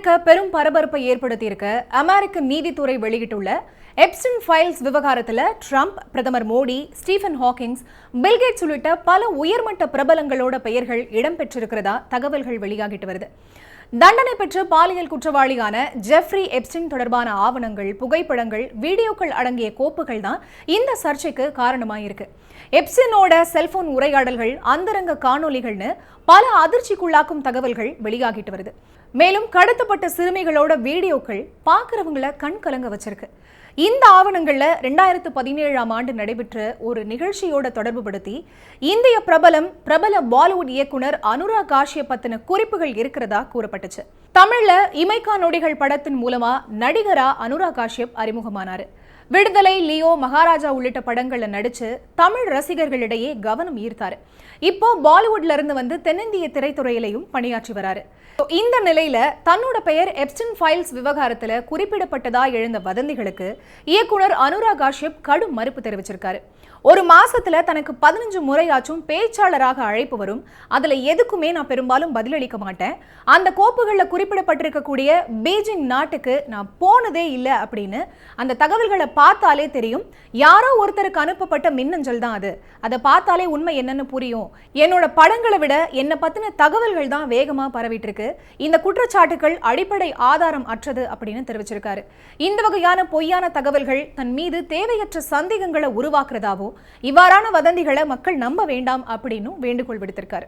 முழுக்க பெரும் பரபரப்பை ஏற்படுத்தியிருக்க அமெரிக்க நீதித்துறை வெளியிட்டுள்ள எப்ஸ்டைன் ஃபைல்ஸ் விவகாரத்தில் ட்ரம்ப், பிரதமர் மோடி, ஸ்டீஃபன் ஹாக்கிங்ஸ், பில்கேட்ஸ் உள்ளிட்ட பல உயர்மட்ட பிரபலங்களோட பெயர்கள் இடம்பெற்றிருக்கிறதா தகவல்கள் வெளியாகிட்டு வருது. தண்டனை பெற்ற பாலியல் குற்றவாளியான ஜெஃப்ரி எப்ஸ்டைன் தொடர்பான ஆவணங்கள், புகைப்படங்கள், வீடியோக்கள் அடங்கிய கோப்புகள் தான் இந்த சர்ச்சைக்கு காரணமாயிருக்கு. எப்ஸ்டைனோட செல்போன் உரையாடல்கள், அந்தரங்க காணொலிகள்னு பல அதிர்ச்சிக்குள்ளாக்கும் தகவல்கள் வெளியாகிட்டு வருது. மேலும் கடத்தப்பட்ட சிறுமிகளோட வீடியோக்கள் பார்க்கறவங்களை கண் கலங்க வச்சிருக்கு. இந்த ஆவணங்கள்ல 2017ஆம் ஆண்டு நடைபெற்ற ஒரு நிகழ்ச்சியோட தொடர்பு படுத்தி இந்திய பிரபல பாலிவுட் இயக்குனர் அனுராக் காஷ்யப் பத்தின குறிப்புகள் இருக்கிறதா கூறப்பட்டுச்சு. தமிழ்ல இமைக்கா நொடிகள் படத்தின் மூலமா நடிகரா அனுராக் காஷ்யப் அறிமுகமானாரு. விடுதலை, லியோ, மகாராஜா உள்ளிட்ட படங்கள்ல நடிச்சு தமிழ் ரசிகர்களிடையே கவனம் ஈர்த்தாரு. இப்போ பாலிவுட்ல இருந்து வந்து தென்னிந்திய திரைத்துறையிலையும் பணியாற்றி வராரு. இந்த நிலையில தன்னோட பெயர் எப்ஸ்டைன் ஃபைல்ஸ் விவகாரத்துல குறிப்பிடப்பட்டதா எழுந்த வதந்திகளுக்கு இயக்குனர் அனுராக் காஷ்யப் கடும் மறுப்பு தெரிவிச்சிருக்காரு. ஒரு மாசத்துல தனக்கு 15 முறையாச்சும் பேச்சாளராக அழைப்பு வரும், அதுல எதுக்குமே நான் பெரும்பாலும் பதிலளிக்க மாட்டேன். அந்த கோப்புகள்ல குறிப்பிடப்பட்டிருக்கக்கூடிய பீஜிங் நாட்டுக்கு நான் போனதே இல்லை அப்படின்னு அந்த தகவல்களை பார்த்தாலே தெரியும். யாரோ ஒருத்தருக்கு அனுப்பப்பட்ட மின்னஞ்சல் தான் அது. அதை பார்த்தாலே உண்மை என்னன்னு புரியும். என்னோட படங்களை விட என்னை பத்தின தகவல்கள் தான் வேகமா பரவிட்டு இருக்கு. இந்த குற்றச்சாட்டுகள் அடிப்படை ஆதாரம் அற்றது அப்படின்னு தெரிவிச்சிருக்காரு. இந்த வகையான பொய்யான தகவல்கள் தன் மீது தேவையற்ற சந்தேகங்களை உருவாக்குறதாவோ, இவ்வாறான வதந்திகளை மக்கள் நம்ப வேண்டாம் அப்படின்னு வேண்டுகோள் விடுத்திருக்காரு.